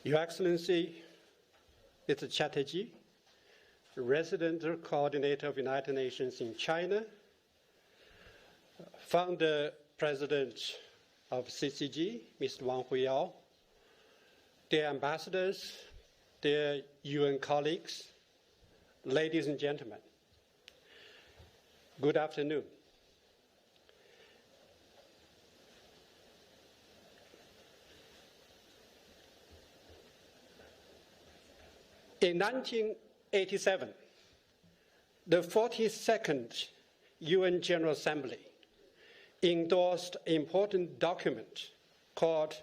Your Excellency, Mr. Chatterjee, Resident Coordinator of United Nations in China, Founder President of CCG, Mr. Wang Huiyao, dear ambassadors, dear UN colleagues, ladies and gentlemen, good afternoon. In 1987, the 42nd UN General Assembly endorsed an important document called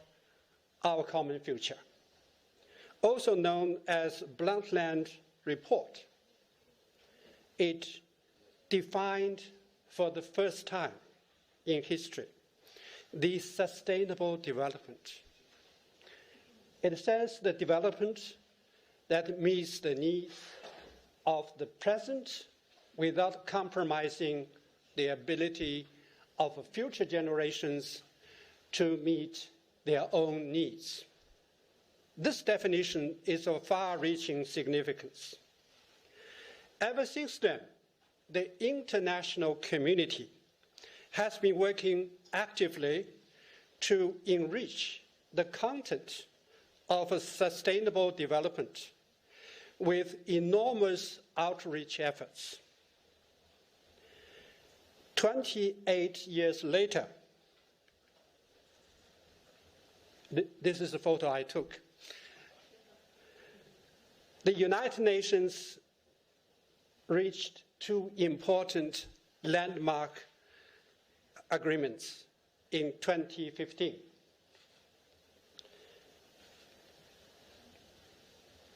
Our Common Future, also known as Brundtland Report. It defined for the first time in history the sustainable development. It says the development that meets the needs of the present without compromising the ability of future generations to meet their own needs. This definition is of far-reaching significance. Ever since then, the international community has been working actively to enrich the content of sustainable development with enormous outreach efforts. 28 years later, this is a photo I took. The United Nations reached two important landmark agreements in 2015.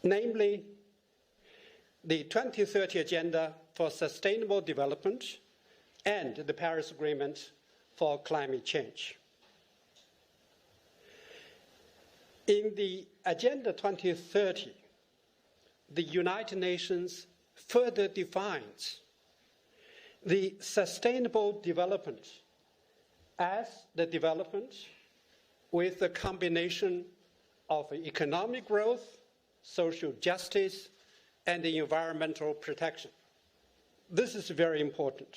Namely, the 2030 Agenda for Sustainable Development and the Paris Agreement for Climate Change. In the Agenda 2030, the United Nations further defines the sustainable development as the development with a combination of economic growth, social justice, and environmental protection. This is very important.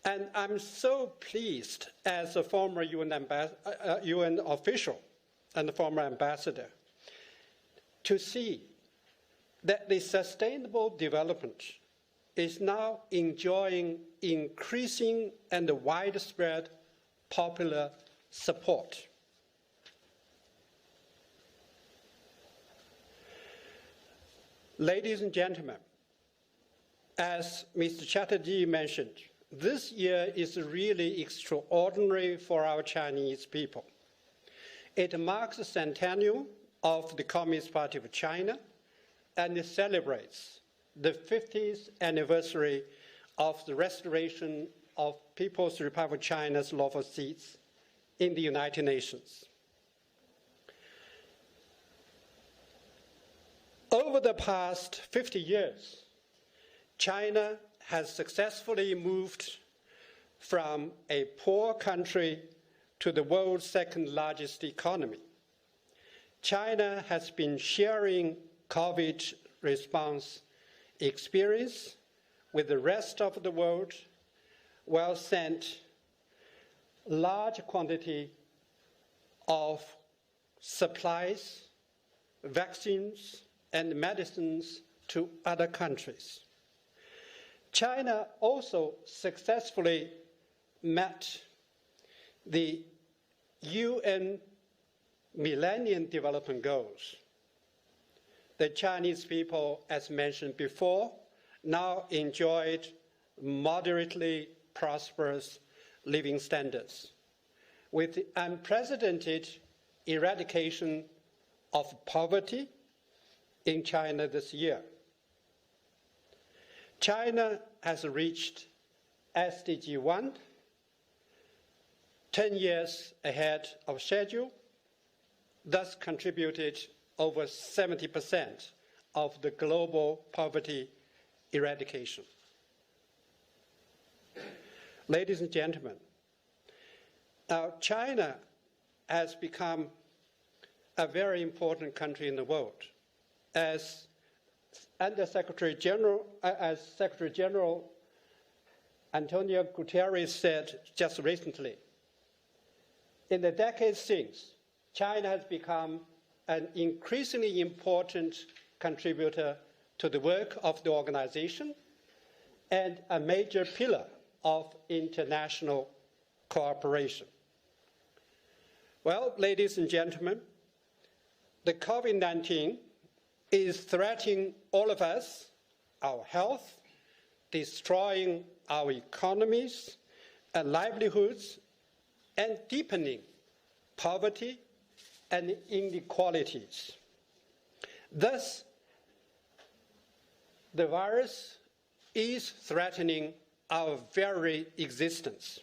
And I'm so pleased as a former UN official and a former ambassador to see that the sustainable development is now enjoying increasing and widespread popular support. Ladies and gentlemen, as Mr. Chatterjee mentioned, this year is really extraordinary for our Chinese people. It marks the centennial of the Communist Party of China, and it celebrates the 50th anniversary of the restoration of People's Republic of China's lawful seats in the United Nations. Over the past 50 years, China has successfully moved from a poor country to the world's second largest economy. China has been sharing COVID response experience with the rest of the world, while sent large quantity of supplies, vaccines, and medicines to other countries. China also successfully met the UN Millennium Development Goals. The Chinese people, as mentioned before, now enjoyed moderately prosperous living standards, with unprecedented eradication of poverty in China this year. China has reached SDG 1, 10 years ahead of schedule, thus contributed over 70% of the global poverty eradication. Ladies and gentlemen, now China has become a very important country in the world. As Secretary General Antonio Guterres said just recently, in the decades since, China has become an increasingly important contributor to the work of the organization and a major pillar of international cooperation. Well, ladies and gentlemen, the COVID-19 is threatening all of us, our health, destroying our economies and livelihoods, and deepening poverty and inequalities. Thus, the virus is threatening our very existence.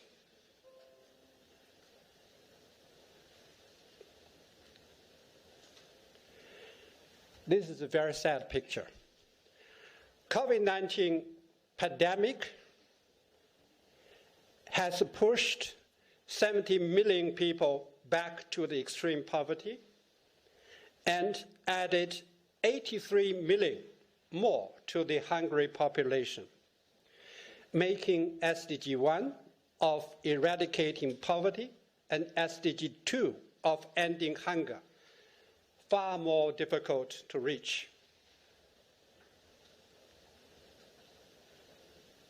This is a very sad picture. COVID-19 pandemic has pushed 70 million people back to the extreme poverty and added 83 million more to the hungry population, making SDG 1 of eradicating poverty and SDG 2 of ending hunger far more difficult to reach.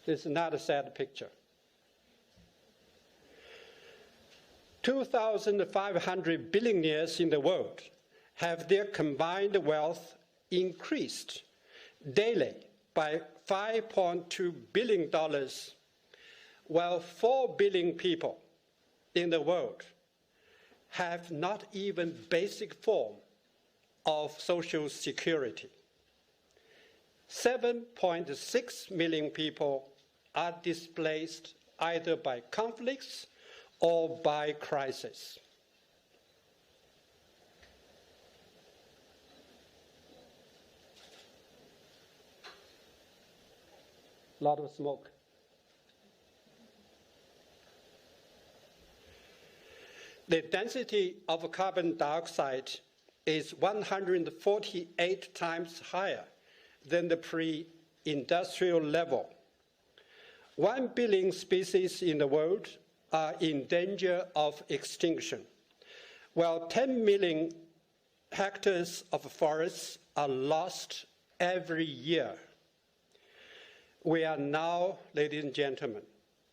This is not a sad picture. 2,500 billionaires in the world have their combined wealth increased daily by $5.2 billion, while 4 billion people in the world have not even basic form of social security. 7.6 million people are displaced either by conflicts or by crisis. A lot of smoke. The density of carbon dioxide is 148 times higher than the pre-industrial level. 1 billion species in the world are in danger of extinction, while 10 million hectares of forests are lost every year. We are now, ladies and gentlemen,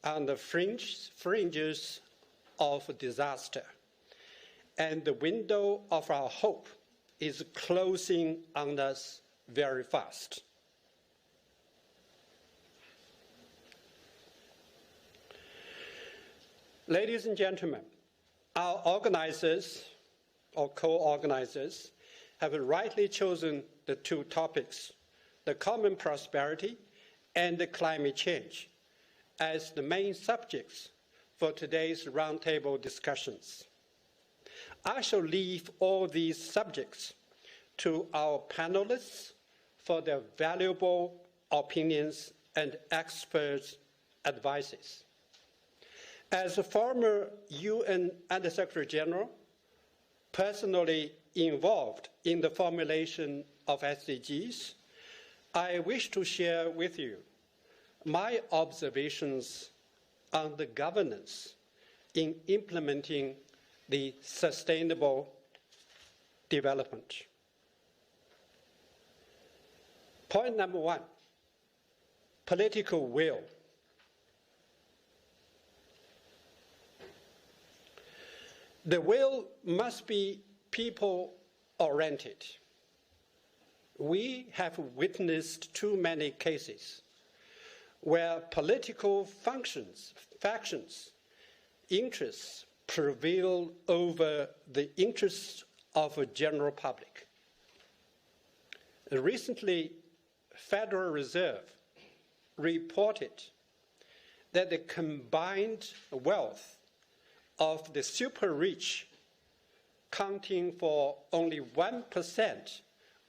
on the fringes of disaster, and the window of our hope is closing on us very fast. Ladies and gentlemen, our organizers or co-organizers have rightly chosen the two topics, the common prosperity and the climate change, as the main subjects for today's roundtable discussions. I shall leave all these subjects to our panelists for their valuable opinions and expert advices. As a former UN Under-Secretary General, personally involved in the formulation of SDGs, I wish to share with you my observations on the governance in implementing the sustainable development. Point number 1, political will. The will must be people-oriented. We have witnessed too many cases where political factions, interests prevail over the interests of a general public. Recently, Federal Reserve reported that the combined wealth of the super rich, counting for only 1%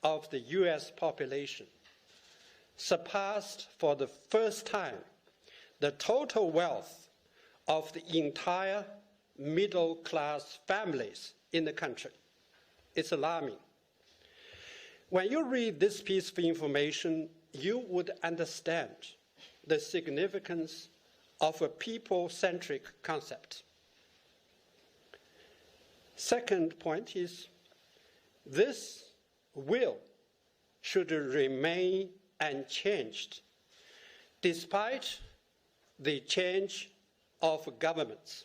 of the US population, surpassed for the first time the total wealth of the entire middle-class families in the country. It's alarming. When you read this piece of information, you would understand the significance of a people-centric concept. Second point is, this will should remain unchanged despite the change of governments.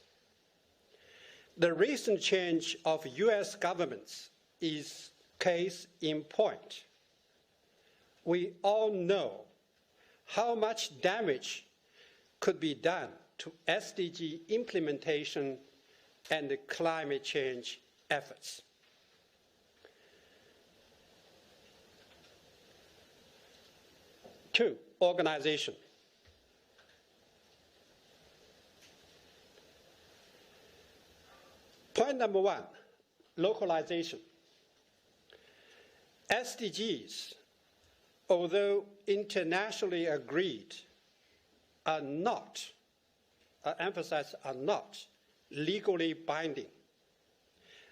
The recent change of US governments is case in point. We all know how much damage could be done to SDG implementation and climate change efforts. Two, organization. Point number one, localization. SDGs, although internationally agreed, are not, I emphasize, are not legally binding.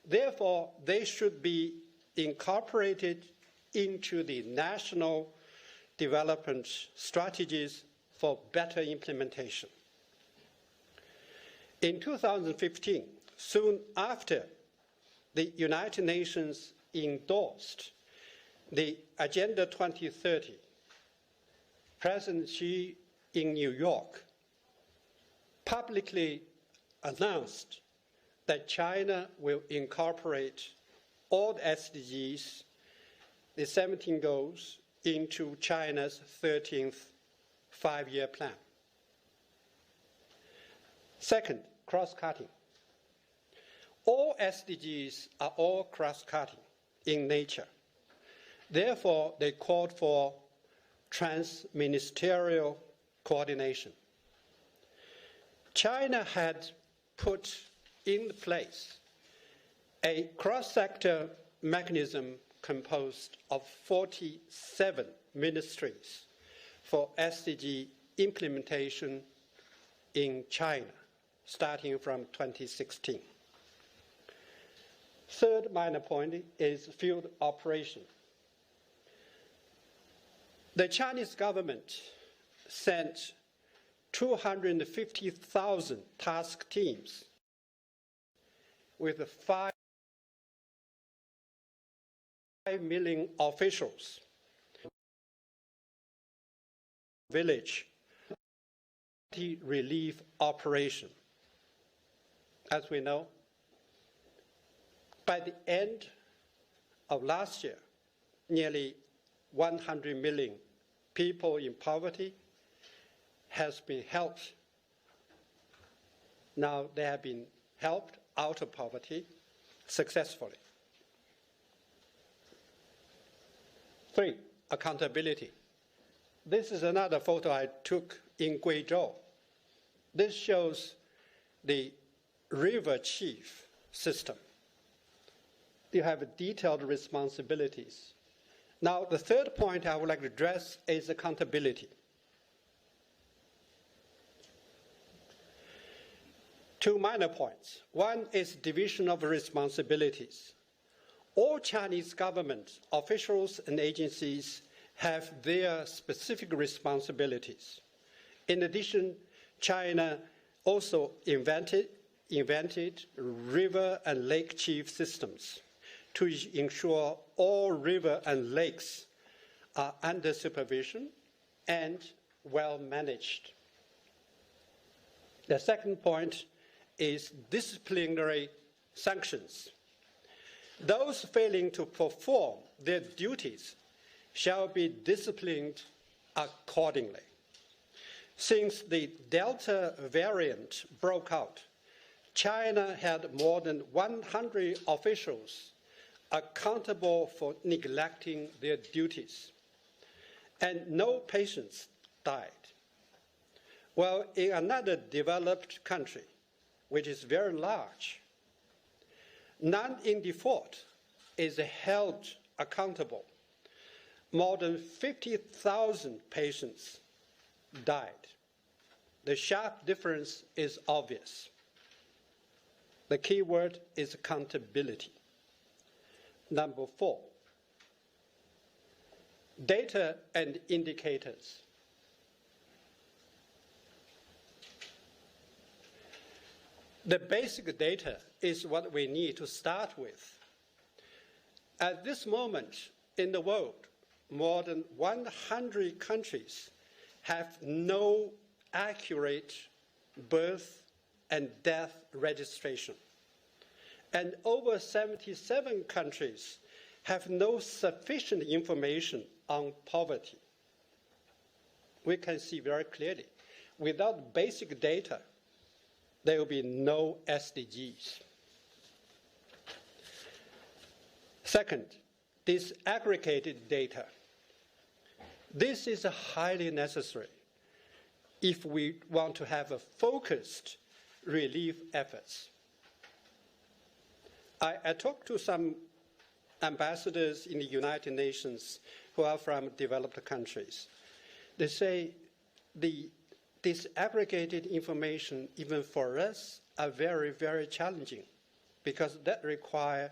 Therefore, they should be incorporated into the national development strategies for better implementation. In 2015, soon after the United Nations endorsed the Agenda 2030, President Xi in New York publicly announced that China will incorporate all the SDGs, the 17 goals, into China's 13th five-year plan. Second, cross-cutting. All SDGs are all cross-cutting in nature. Therefore, they called for trans-ministerial coordination. China had put in place a cross-sector mechanism composed of 47 ministries for SDG implementation in China, starting from 2016. Third minor point is field operation. The Chinese government sent 250,000 task teams with 5 million officials, village relief operation. As we know, by the end of last year, nearly 100 million people in poverty has been helped. Now they have been helped out of poverty successfully. 3, accountability. This is another photo I took in Guizhou. This shows the river chief system. You have detailed responsibilities. Now, the third point I would like to address is accountability. 2 minor points. One is division of responsibilities. All Chinese government officials and agencies have their specific responsibilities. In addition, China also invented river and lake chief systems to ensure all river and lakes are under supervision and well managed. The second point is disciplinary sanctions. Those failing to perform their duties shall be disciplined accordingly. Since the Delta variant broke out, China had more than 100 officials accountable for neglecting their duties, and no patients died. While in another developed country, which is very large, none in default is held accountable. More than 50,000 patients died. The sharp difference is obvious. The key word is accountability. Number 4, data and indicators. The basic data is what we need to start with. At this moment in the world, more than 100 countries have no accurate birth and death registration. And over 77 countries have no sufficient information on poverty. We can see very clearly, without basic data, there will be no SDGs. Second, disaggregated data. This is highly necessary if we want to have a focused relief efforts. I talked to some ambassadors in the United Nations who are from developed countries. They say the disaggregated information, even for us, are very, very challenging because that requires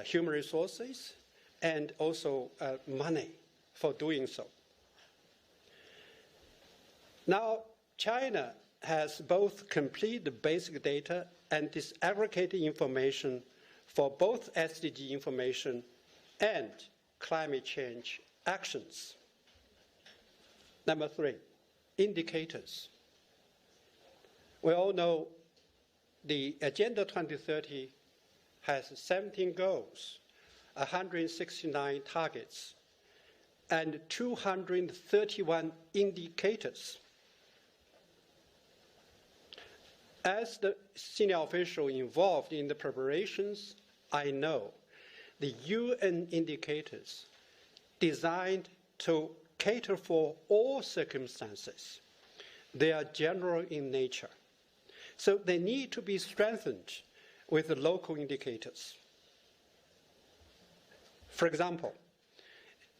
human resources and also money for doing so. Now, China has both complete basic data and disaggregated information for both SDG information and climate change actions. Number 3, indicators. We all know the Agenda 2030 has 17 goals, 169 targets, and 231 indicators. As the senior official involved in the preparations, I know the UN indicators designed to cater for all circumstances. They are general in nature. So they need to be strengthened with the local indicators. For example,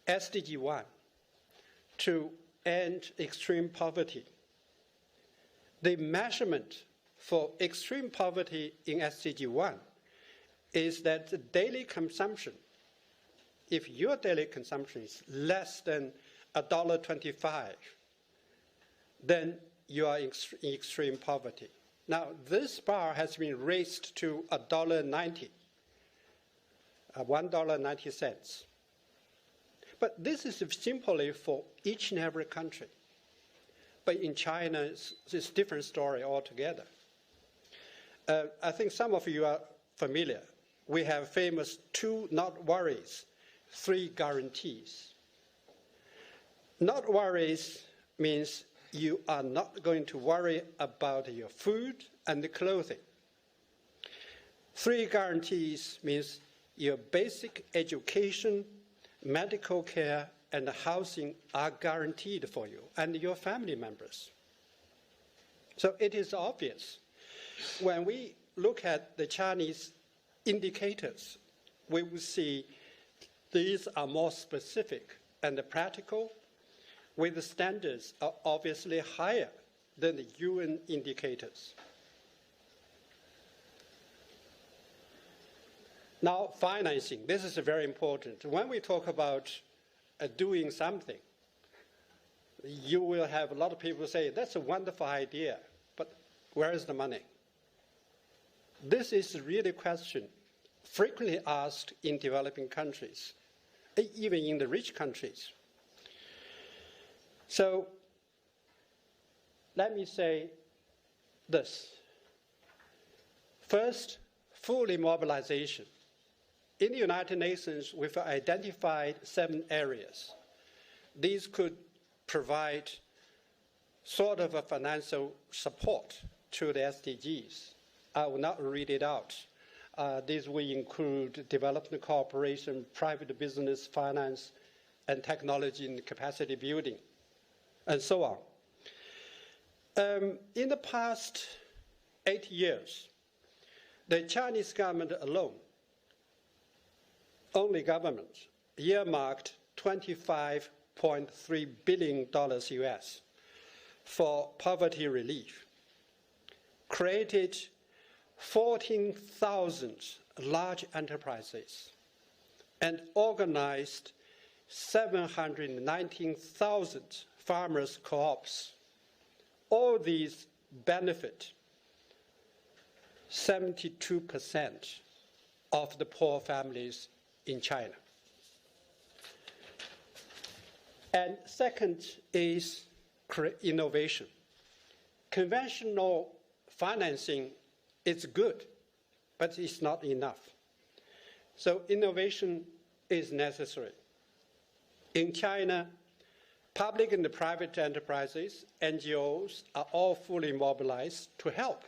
SDG 1, to end extreme poverty. The measurement for extreme poverty in SDG 1 is that the daily consumption, if your daily consumption is less than $1.25, then you are in extreme poverty. Now, this bar has been raised to $1.90, $1.90. But this is simply for each and every country. But in China, it's a different story altogether. I think some of you are familiar. We have famous 2 not worries, 3 guarantees. Not worries means you are not going to worry about your food and the clothing. 3 guarantees means your basic education, medical care, and housing are guaranteed for you and your family members. So it is obvious. When we look at the Chinese indicators, we will see these are more specific and practical, with the standards are obviously higher than the UN indicators. Now, financing. This is very important. When we talk about doing something, you will have a lot of people say, that's a wonderful idea, but where is the money? This is really a question frequently asked in developing countries, even in the rich countries. So let me say this. First, full mobilization. In the United Nations, we've identified 7 areas. These could provide sort of a financial support to the SDGs. I will not read it out. These will include development cooperation, private business, finance, and technology and capacity building, and so on. In the past 8 years, the Chinese government alone, only government, earmarked $25.3 billion US for poverty relief, created 14,000 large enterprises, and organized 719,000 farmers' co-ops. All these benefit 72% of the poor families in China. And second is innovation. Conventional financing is good, but it's not enough. So innovation is necessary. In China, public and private enterprises, NGOs, are all fully mobilized to help.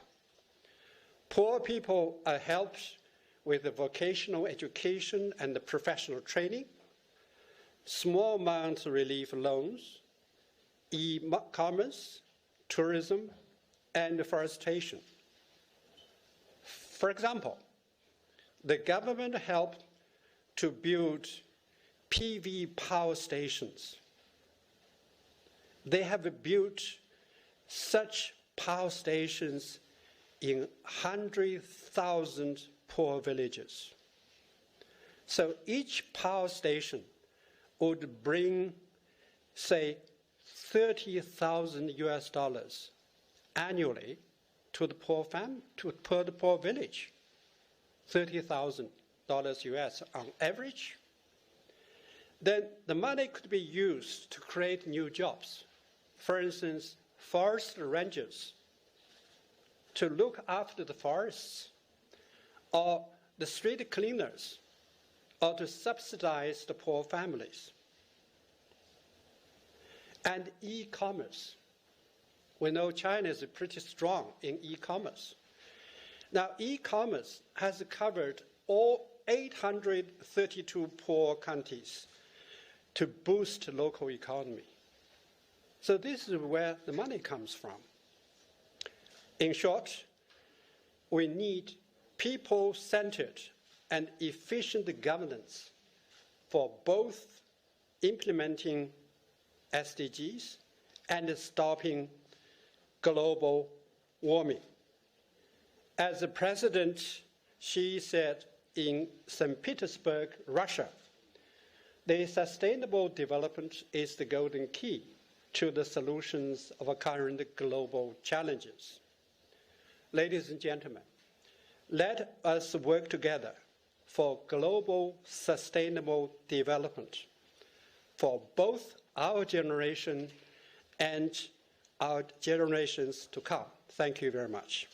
Poor people are helped with the vocational education and the professional training, small amount relief loans, e-commerce, tourism, and deforestation. For example, the government helped to build PV power stations. They have built such power stations in 100,000 poor villages. So each power station would bring, say, $30,000 US annually to the poor the poor village. $30,000 US on average. Then the money could be used to create new jobs. For instance, forest rangers to look after the forests, or the street cleaners, or to subsidize the poor families. And e-commerce. We know China is pretty strong in e-commerce. Now, e-commerce has covered all 832 poor counties to boost local economy. So this is where the money comes from. In short, we need people-centered and efficient governance for both implementing SDGs and stopping global warming. As the President Xi said in St. Petersburg, Russia, the sustainable development is the golden key to the solutions of our current global challenges. Ladies and gentlemen, let us work together for global sustainable development for both our generation and our generations to come. Thank you very much.